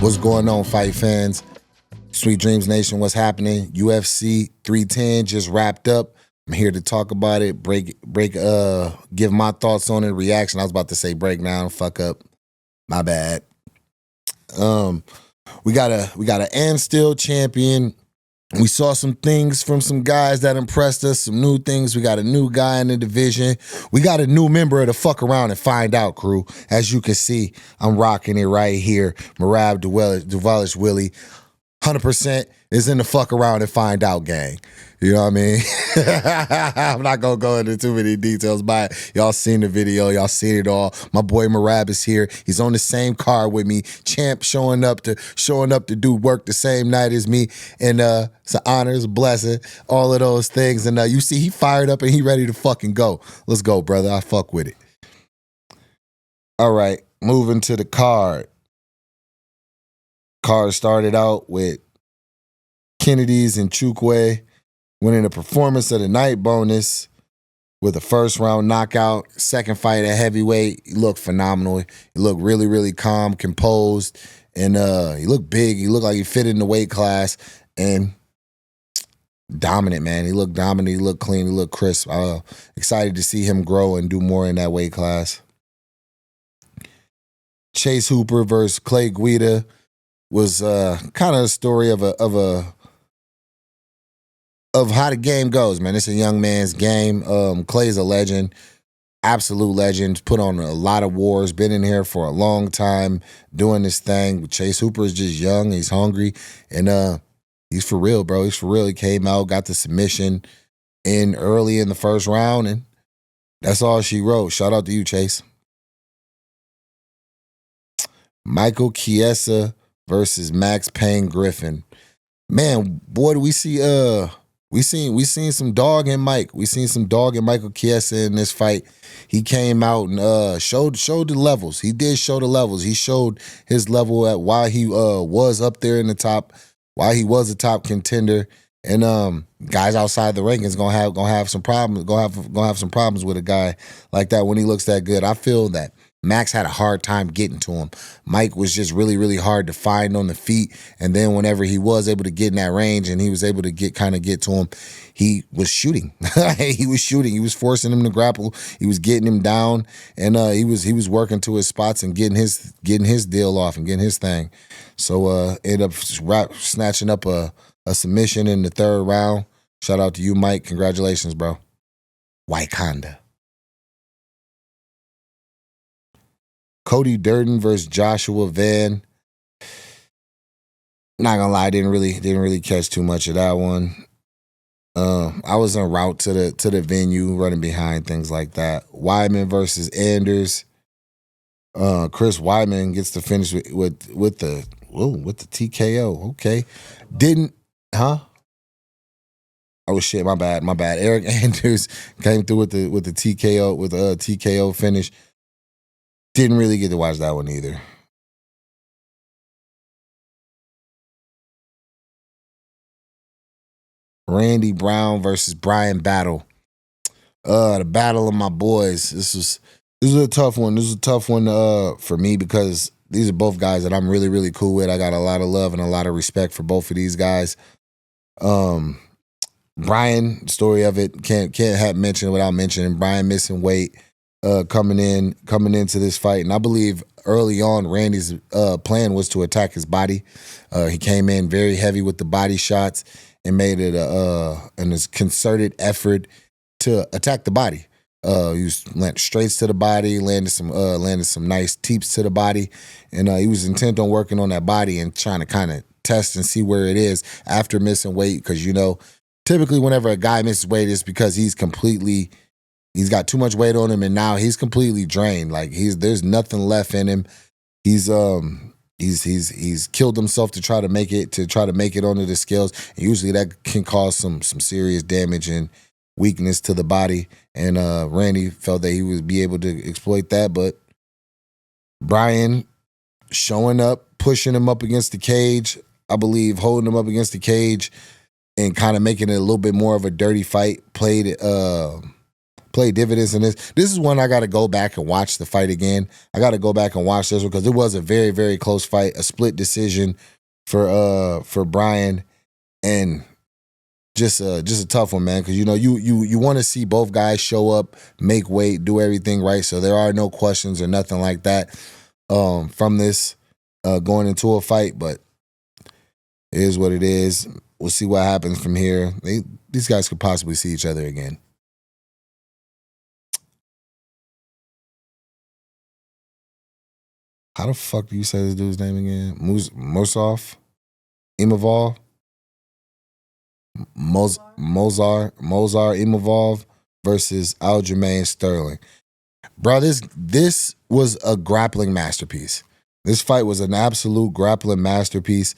What's going on, fight fans? Sweet Dreams Nation, what's happening? UFC 310 just wrapped up. I'm here to talk about it, give my thoughts on it, reaction. I was about to say breakdown, fuck up. My bad. We got an and still champion. We saw some things from some guys that impressed us, some new things. We got a new guy in the division. We got a new member of the Fuck Around and Find Out crew. As you can see, I'm rocking it right here. Merab Duvalish Willie, 100% is in the Fuck Around and Find Out gang. You know what I mean? I'm not going to go into too many details, but y'all seen the video. Y'all seen it all. My boy Merab is here. He's on the same card with me. Champ showing up to do work the same night as me. And it's an honor, it's a blessing, all of those things. And you see, he fired up and he ready to fucking go. Let's go, brother. I fuck with it. All right, moving to the card. Card started out with Kennedy's and Chukwe winning the performance of the night bonus with a first round knockout. Second fight at heavyweight, he looked phenomenal. He looked really, really calm, composed, and he looked big. He looked like he fit in the weight class and dominant, man. He looked dominant. He looked clean. He looked crisp. Excited to see him grow and do more in that weight class. Chase Hooper versus Clay Guida was kind of a story of how the game goes, man. It's a young man's game. Clay's a legend, absolute legend. Put on a lot of wars. Been in here for a long time doing this thing. Chase Hooper is just young. He's hungry, and he's for real, bro. He's for real. He came out, got the submission in early in the first round, and that's all she wrote. Shout out to you, Chase. Michael Chiesa versus Max Payne Griffin. Man, boy, do we see we seen some dog in Mike. We seen some dog in Michael Chiesa in this fight. He came out and showed the levels. He did show the levels. He showed his level at why he was up there in the top, why he was a top contender. And guys outside the rankings gonna have some problems. Gonna have some problems with a guy like that when he looks that good. I feel that Max had a hard time getting to him. Mike was just really, really hard to find on the feet. And then whenever he was able to get in that range and he was able to get to him, he was shooting. He was shooting. He was forcing him to grapple. He was getting him down, and he was working to his spots and getting his deal off and getting his thing. So ended up snatching up a submission in the third round. Shout out to you, Mike. Congratulations, bro. Wakanda. Cody Durden versus Joshua Van. Not gonna lie, didn't really catch too much of that one. I was en route to the venue, running behind, things like that. Wyman versus Anders. Chris Wyman gets to finish with the TKO. Okay, Oh shit, my bad. Eric Anders came through with the TKO finish. Didn't really get to watch that one either. Randy Brown versus Brian Battle. The battle of my boys. This was a tough one. This was a tough one for me because these are both guys that I'm really, really cool with. I got a lot of love and a lot of respect for both of these guys. Brian, story of it, can't have mentioned without mentioning Brian missing weight. Coming into this fight, and I believe early on Randy's plan was to attack his body. He came in very heavy with the body shots and made it a concerted effort to attack the body. He went straight to the body, landed some nice teeps to the body, and he was intent on working on that body and trying to kind of test and see where it is after missing weight. Because typically whenever a guy misses weight, it's because he's got too much weight on him, and now he's completely drained. Like there's nothing left in him. He's killed himself to try to make it onto the scales. And usually that can cause some serious damage and weakness to the body. And Randy felt that he would be able to exploit that, but Brian showing up, pushing him up against the cage, I believe holding him up against the cage and kind of making it a little bit more of a dirty fight, played play dividends in this. This is one I got to go back and watch the fight again. I got to go back and watch this one because it was a very, very close fight, a split decision for Brian, and just a tough one, man. Because you want to see both guys show up, make weight, do everything right. So there are no questions or nothing like that from this going into a fight, but it is what it is. We'll see what happens from here. These guys could possibly see each other again. How the fuck do you say this dude's name again? Mozar Imavov versus Aljamain Sterling. Bro, this was a grappling masterpiece. This fight was an absolute grappling masterpiece.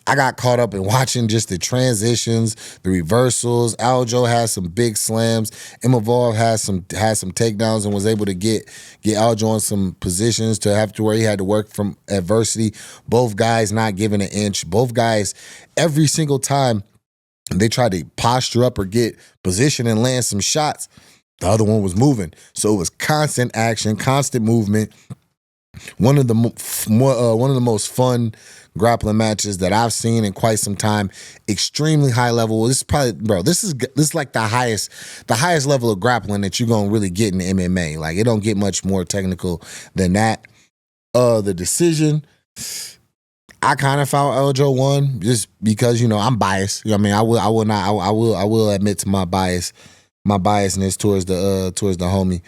I got caught up in watching just the transitions, the reversals. Aljo had some big slams. Imavov had some takedowns and was able to get Aljo in some positions to where he had to work from adversity. Both guys not giving an inch. Both guys, every single time they tried to posture up or get position and land some shots, the other one was moving. So it was constant action, constant movement. One of the most fun grappling matches that I've seen in quite some time. Extremely high level. This is probably, bro, this is like the highest level of grappling that you're gonna really get in MMA. Like, it don't get much more technical than that. The decision, I kind of felt Aljo won just because I'm biased. I mean, I will admit to my biasness towards the homie,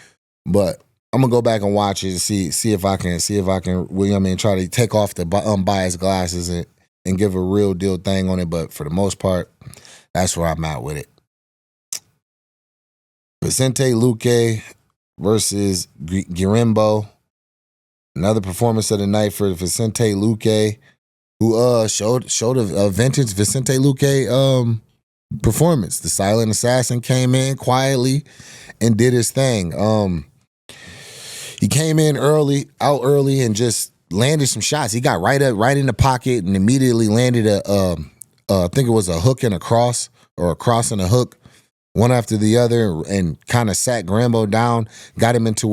but I'm gonna go back and watch it and see if I can try to take off the unbiased glasses and give a real deal thing on it. But for the most part, that's where I'm at with it. Vicente Luque versus Guirimbo. Another performance of the night for Vicente Luque, who showed a vintage Vicente Luque performance. The silent assassin came in quietly and did his thing. He came in out early, and just landed some shots. He got right in the pocket and immediately landed I think it was a hook and a cross, or a cross and a hook, one after the other, and kind of sat Guirimbo down, got him to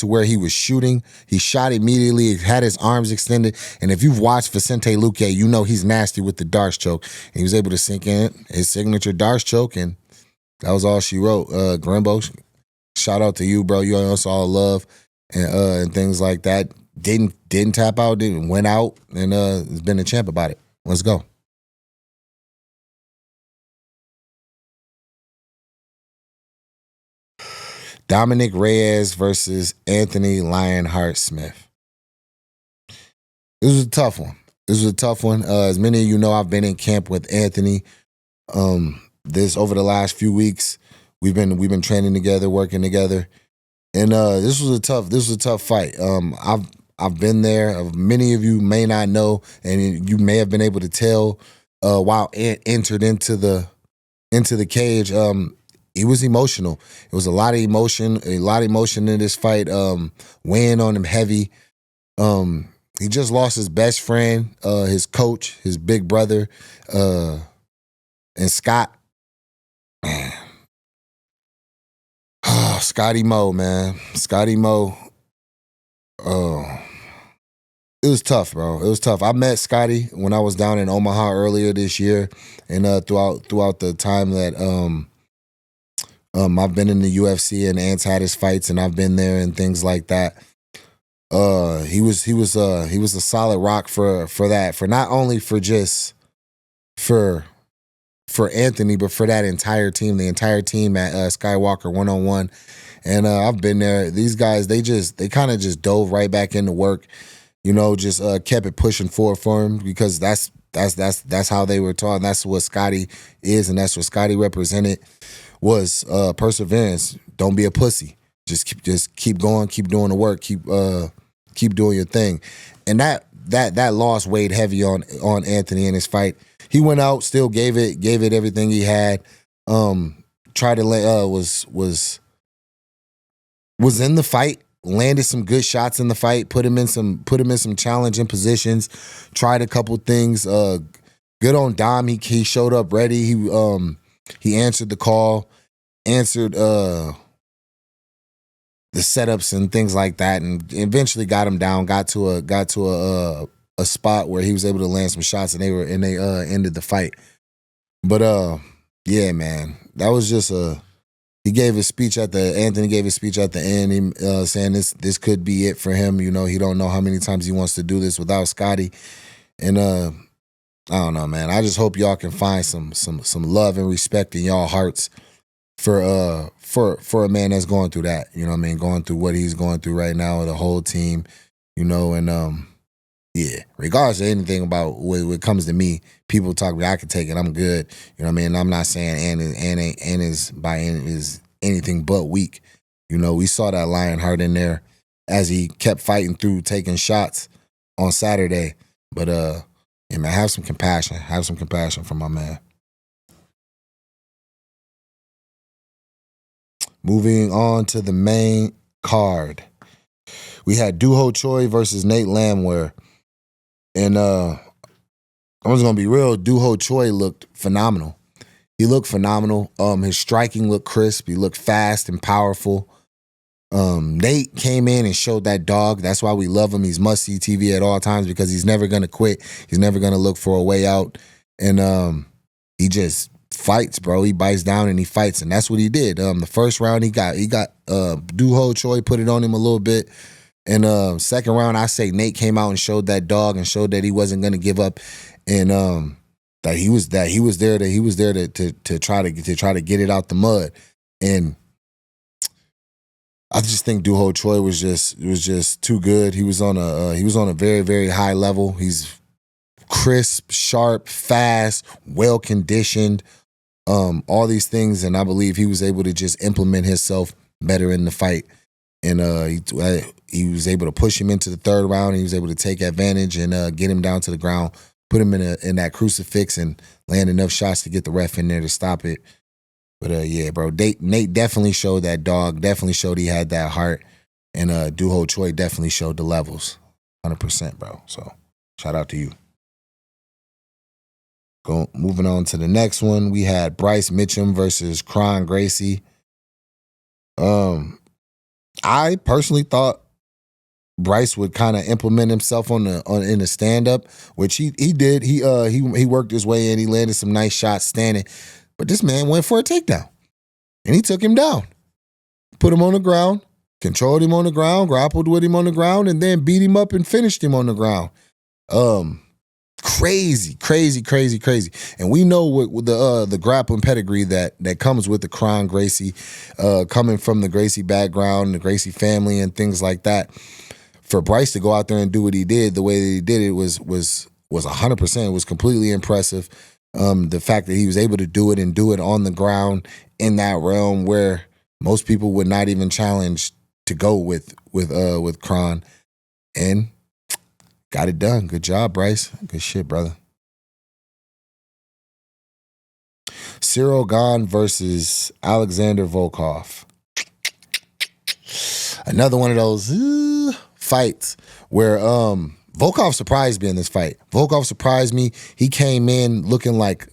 where he was shooting. He shot immediately, had his arms extended, and if you've watched Vicente Luque, you know he's nasty with the Darce choke. And he was able to sink in his signature Darce choke, and that was all she wrote. Guirimbo, shout out to you, bro. You owe us all love and things like that. Didn't tap out, went out, and has been a champ about it. Let's go. Dominic Reyes versus Anthony Lionheart Smith. This was a tough one. As many of you know, I've been in camp with Anthony. This over the last few weeks, we've been training together, working together, and this was a tough fight. I've been there. Many of you may not know, and you may have been able to tell while Ant entered into the cage. He was emotional. It was a lot of emotion in this fight, weighing on him heavy. He just lost his best friend, his coach, his big brother, and Scott. Man. Scotty Moe, man. Scotty Moe. It was tough, bro. It was tough. I met Scotty when I was down in Omaha earlier this year, and throughout the time that I've been in the UFC and Ant's had his fights, and I've been there and things like that. He was a solid rock for that, for not only for Anthony, but for that entire team, the entire team at Skywalker 101. And I've been there. These guys, they kind of just dove right back into work, just kept it pushing forward for him, because that's how they were taught, and that's what Scotty is, and that's what Scotty represented, was perseverance. Don't be a pussy. Just keep going, keep doing the work, keep doing your thing. And that loss weighed heavy on Anthony in his fight. He went out, still gave it everything he had. Tried to was in the fight, landed some good shots in the fight, put him in some challenging positions, tried a couple things. Good on Dom. He showed up ready. He answered the call. answered the setups and things like that, and eventually got him down. Got to a spot where he was able to land some shots, and they ended the fight. But yeah, man, that was just he gave his speech Anthony gave his speech at the end, saying this could be it for him. You know, he don't know how many times he wants to do this without Scotty. And I don't know, man. I just hope y'all can find some love and respect in y'all hearts for a man that's going through that. You know what I mean? Going through what he's going through right now with the whole team, you know, and yeah, regardless of anything about when it comes to me, people talk about I can take it, I'm good. You know what I mean? I'm not saying Ann is anything but weak. You know, we saw that Lionheart in there as he kept fighting through taking shots on Saturday. But yeah, man, have some compassion. Have some compassion for my man. Moving on to the main card. We had Dooho Choi versus Nate Landwehr. And I'm just gonna be real, Dooho Choi looked phenomenal. He looked phenomenal. His striking looked crisp. He looked fast and powerful. Nate came in and showed that dog. That's why we love him. He's must-see TV at all times because he's never gonna quit. He's never gonna look for a way out. And he just fights, bro. He bites down and he fights, and that's what he did. The first round he got Dooho Choi put it on him a little bit. And second round, I say Nate came out and showed that dog and showed that he wasn't gonna give up, and that he was there to try to get it out the mud. And I just think Dooho Choi was just too good. He was on a very, very high level. He's crisp, sharp, fast, well conditioned, all these things, and I believe he was able to just implement himself better in the fight. And he was able to push him into the third round. And he was able to take advantage and get him down to the ground, put him in that crucifix, and land enough shots to get the ref in there to stop it. But yeah, bro, Nate definitely showed that dog. Definitely showed he had that heart. And Dooho Choi definitely showed the levels, 100%, bro. So shout out to you. Moving on to the next one, we had Bryce Mitchum versus Gracie. I personally thought Bryce would kind of implement himself in the stand up, which he did. He worked his way in. He landed some nice shots standing, but this man went for a takedown, and he took him down, put him on the ground, controlled him on the ground, grappled with him on the ground, and then beat him up and finished him on the ground. Crazy. And we know with the grappling pedigree that comes with the Gracie, coming from the Gracie background, the Gracie family, and things like that. For Bryce to go out there and do what he did, the way that he did it was 100%. It was completely impressive. The fact that he was able to do it and do it on the ground in that realm where most people would not even challenge to go with Kron, and got it done. Good job, Bryce. Good shit, brother. Gane versus Alexander Volkov. Another one of those fights where Volkov surprised me in this fight. Volkov surprised me. He came in looking like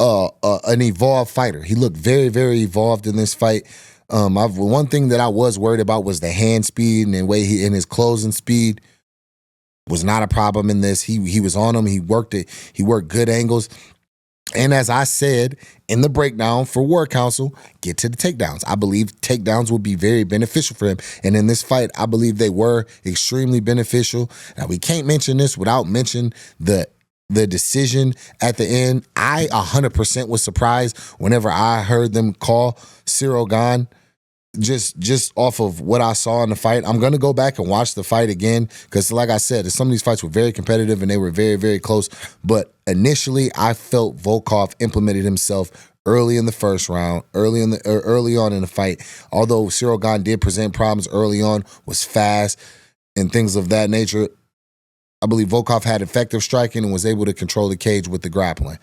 an evolved fighter. He looked very, very evolved in this fight. One thing that I was worried about was the hand speed and the way his closing speed was not a problem in this. He was on him. He worked it. He worked good angles. And as I said in the breakdown for War Council, get to the takedowns. I believe takedowns will be very beneficial for him. And in this fight, I believe they were extremely beneficial. Now, we can't mention this without mentioning the decision at the end. I 100% was surprised whenever I heard them call Gane. Just off of what I saw in the fight. I'm going to go back and watch the fight again because, like I said, some of these fights were very competitive and they were very, very close. But initially, I felt Volkov implemented himself early in the first round, early on in the fight. Although Gane did present problems early on, was fast and things of that nature, I believe Volkov had effective striking and was able to control the cage with the grappling.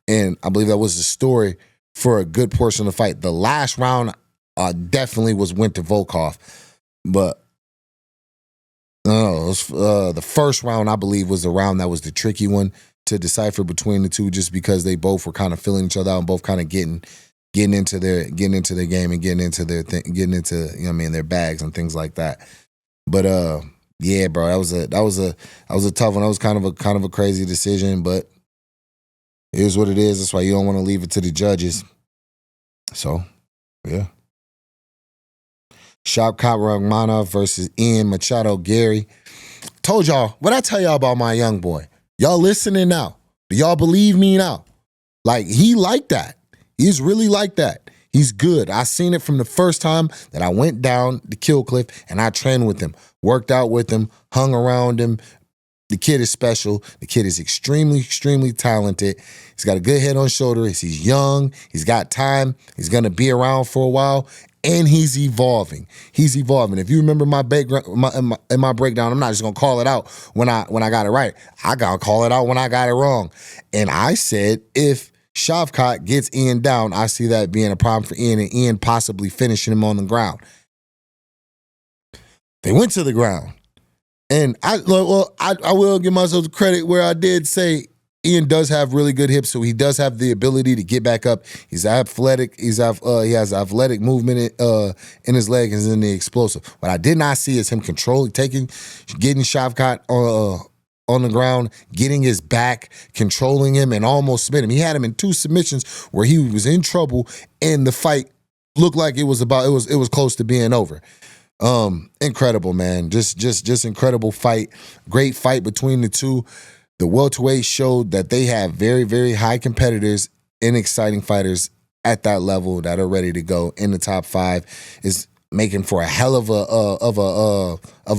And I believe that was the story for a good portion of the fight. The last round definitely went to Volkov, but the first round I believe was the round that was the tricky one to decipher between the two, just because they both were kind of filling each other out and both kind of getting getting into their game and getting into their bags and things like that. But yeah, bro, that was a tough one. That was kind of a crazy decision, but it is what it is. That's why you don't want to leave it to the judges. So, yeah. Shavkat Rakhmonov versus Ian Machado Gary. Told y'all, what I tell y'all about my young boy? Y'all listening now? Do y'all believe me now? Like, he like that. He's really like that. He's good. I seen it from the first time that I went down the Kill Cliff and I trained with him, worked out with him, hung around him. The kid is special. The kid is extremely, extremely talented. He's got a good head on shoulders. He's young. He's got time. He's going to be around for a while. And he's evolving. He's evolving. If you remember my breakdown, I'm not just gonna call it out when I got it right. I gotta call it out when I got it wrong. And I said, if Shavkat gets Ian down, I see that being a problem for Ian, and Ian possibly finishing him on the ground. They went to the ground, and I will give myself the credit where I did say Ian does have really good hips, so he does have the ability to get back up. He's athletic. He has athletic movement in his leg and in the explosive. What I did not see is him getting Shavkat on the ground, getting his back, controlling him, and almost submitting him. He had him in 2 submissions where he was in trouble, and the fight looked like it was close to being over. Incredible, man. Just incredible fight. Great fight between the two. The welterweight showed that they have very, very high competitors and exciting fighters at that level that are ready to go in the top 5. Is making for a hell of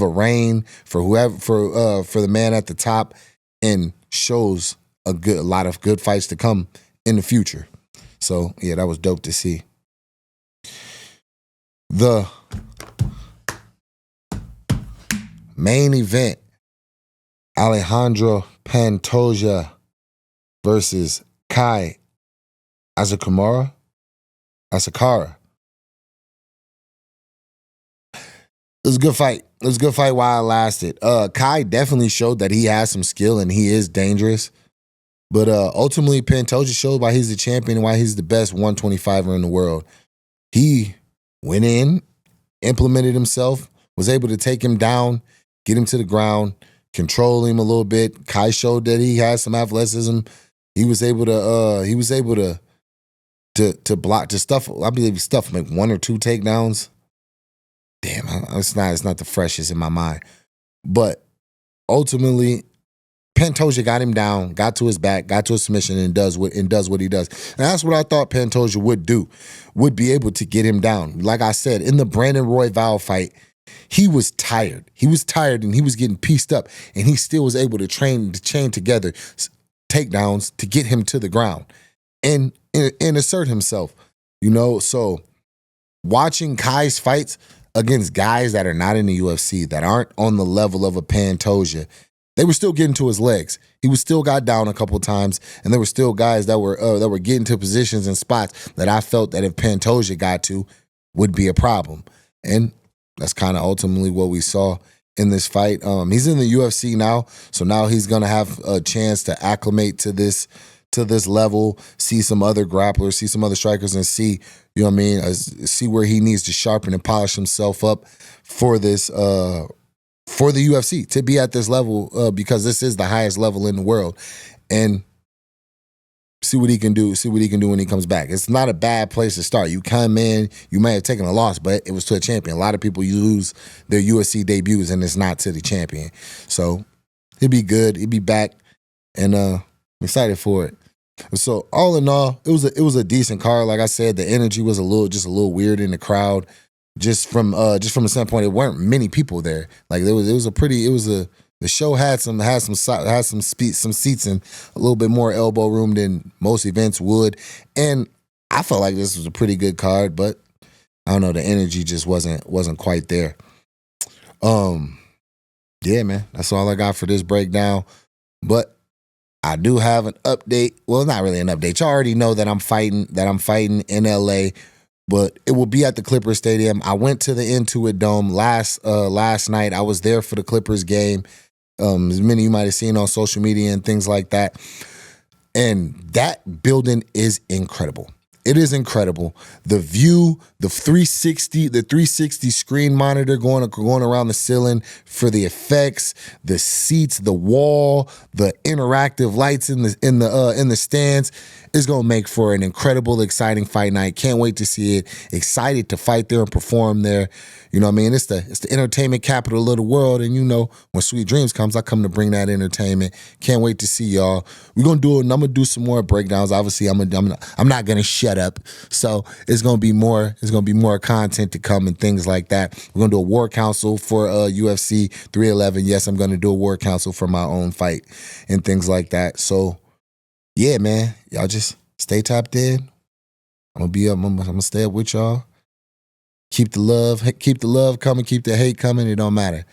a reign for the man at the top, and shows a lot of good fights to come in the future. So yeah, that was dope to see. The main event, Alexandre Pantoja versus Kai Asakura. It was a good fight. It was a good fight while it lasted. Kai definitely showed that he has some skill and he is dangerous. But ultimately, Pantoja showed why he's the champion and why he's the best 125er in the world. He went in, implemented himself, was able to take him down, get him to the ground, control him a little bit. Kai showed that he has some athleticism. He was able to block, to stuff. I believe he stuffed like 1 or 2 takedowns. Damn, it's not the freshest in my mind. But ultimately, Pantoja got him down, got to his back, got to a submission, and does what he does. And that's what I thought Pantoja would do, would be able to get him down. Like I said, in the Brandon Royval fight, he was tired. He was tired and he was getting pieced up, and he still was able to chain together takedowns to get him to the ground and assert himself. So watching Kai's fights against guys that are not in the UFC, that aren't on the level of a Pantoja, they were still getting to his legs. He was still got down a couple times, and there were still guys that were getting to positions and spots that I felt that if Pantoja got to, would be a problem. And that's kind of ultimately what we saw in this fight. He's in the UFC now, so now he's gonna have a chance to acclimate to this level, see some other grapplers, see some other strikers, and see, see where he needs to sharpen and polish himself up for this. For the UFC to be at this level, because this is the highest level in the world, and see what he can do. See what he can do when he comes back. It's not a bad place to start. You come in, you may have taken a loss, but it was to a champion. A lot of people lose their UFC debuts, and it's not to the champion. So he'll be good. He'll be back, and I'm excited for it. So all in all, it was a decent card. Like I said, the energy was a little weird in the crowd. Just from a standpoint, there weren't many people there. Like the show had some seats and a little bit more elbow room than most events would, and I felt like this was a pretty good card, but I don't know, the energy just wasn't quite there. Yeah, man, that's all I got for this breakdown. But I do have an update. Well, not really an update. You already know that I'm fighting in LA. But it will be at the Clippers Stadium. I went to the Intuit Dome last night. I was there for the Clippers game. As many of you might have seen on social media and things like that. And that building is incredible. It is incredible. The view, the 360 screen monitor going around the ceiling for the effects, the seats, the wall, the interactive lights in the stands is gonna make for an incredible, exciting fight night. Can't wait to see it. Excited to fight there and perform there. You know what I mean? It's the entertainment capital of the world, and you know when Sweet Dreams comes, I come to bring that entertainment. Can't wait to see y'all. We're gonna do it, and I'm gonna do some more breakdowns. Obviously, I'm not gonna shut up. So it's gonna be more. It's gonna be more content to come and things like that. We're gonna do a war council for UFC 311. Yes, I'm gonna do a war council for my own fight and things like that. So yeah, man, y'all just stay tapped in. I'm gonna be up. I'm gonna stay up with y'all. Keep the love coming. Keep the hate coming. It don't matter.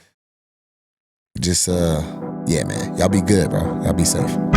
Just yeah, man. Y'all be good, bro. Y'all be safe.